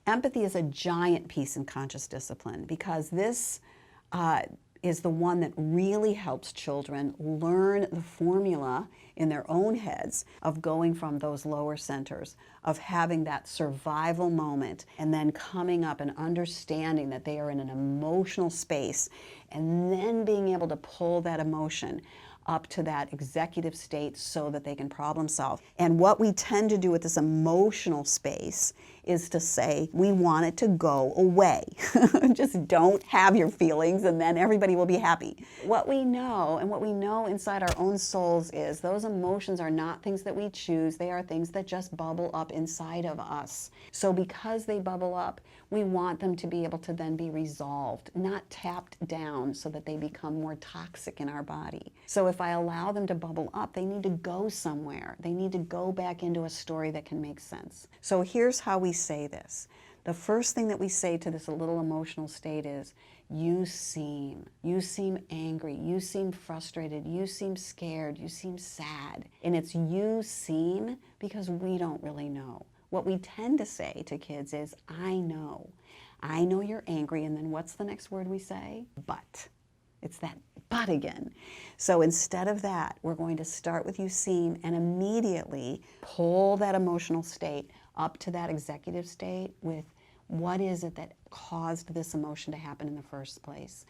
Empathy is a giant piece in conscious discipline because this is the one that really helps children learn the formula in their own heads of going from those lower centers, of having that survival moment, and then coming up and understanding that they are in an emotional space, and then being able to pull that emotion up to that executive state so that they can problem solve. And what we tend to do with this emotional space is to say, we want it to go away. Just don't have your feelings and then everybody will be happy. What we know, and what we know inside our own souls, is those emotions are not things that we choose. They are things that just bubble up inside of us. So because they bubble up, we want them to be able to then be resolved, not tapped down so that they become more toxic in our body. So if I allow them to bubble up, they need to go somewhere. They need to go back into a story that can make sense. So here's how we say this. The first thing that we say to this little emotional state is, you seem angry, you seem frustrated, you seem scared, you seem sad. And it's you seem because we don't really know. What we tend to say to kids is, I know you're angry, and then what's the next word we say? But. It's that but again. So instead of that, we're going to start with you seem and immediately pull that emotional state up to that executive state with what is it that caused this emotion to happen in the first place.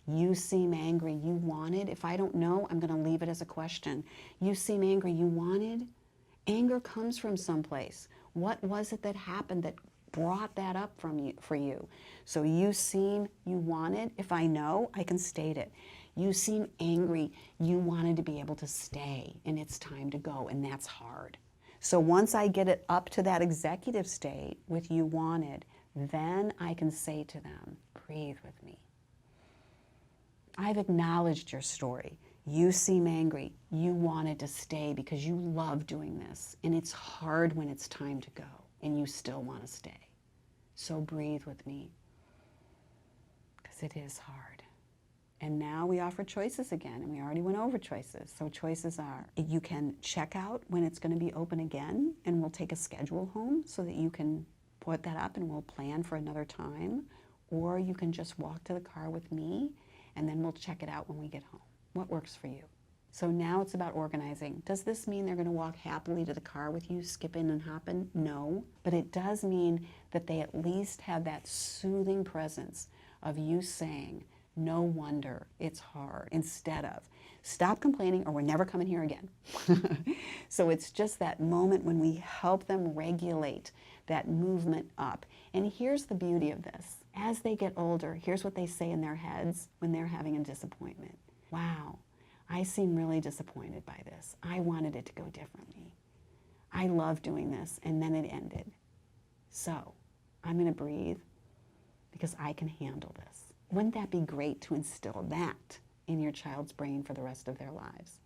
You seem angry, you wanted. If I don't know, I'm going to leave it as a question. You seem angry, you wanted. Anger comes from someplace. What was it that happened that brought that up for you? So you seem, you wanted. If I know, I can state it. You seem angry. You wanted to be able to stay, and it's time to go, and that's hard. So once I get it up to that executive state with you wanted, then I can say to them, breathe with me. I've acknowledged your story. You seem angry. You wanted to stay because you love doing this, and it's hard when it's time to go, and you still want to stay. So breathe with me, because it is hard. And now we offer choices again, and we already went over choices. So choices are, you can check out when it's going to be open again, and we'll take a schedule home so that you can put that up and we'll plan for another time. Or you can just walk to the car with me, and then we'll check it out when we get home. What works for you? So now it's about organizing. Does this mean they're going to walk happily to the car with you, skipping and hopping? No. But it does mean that they at least have that soothing presence of you saying, no wonder it's hard, instead of, stop complaining or we're never coming here again. So it's just that moment when we help them regulate that movement up. And here's the beauty of this. As they get older, here's what they say in their heads when they're having a disappointment. Wow, I seem really disappointed by this. I wanted it to go differently. I love doing this, and then it ended. So I'm going to breathe because I can handle this. Wouldn't that be great to instill that in your child's brain for the rest of their lives?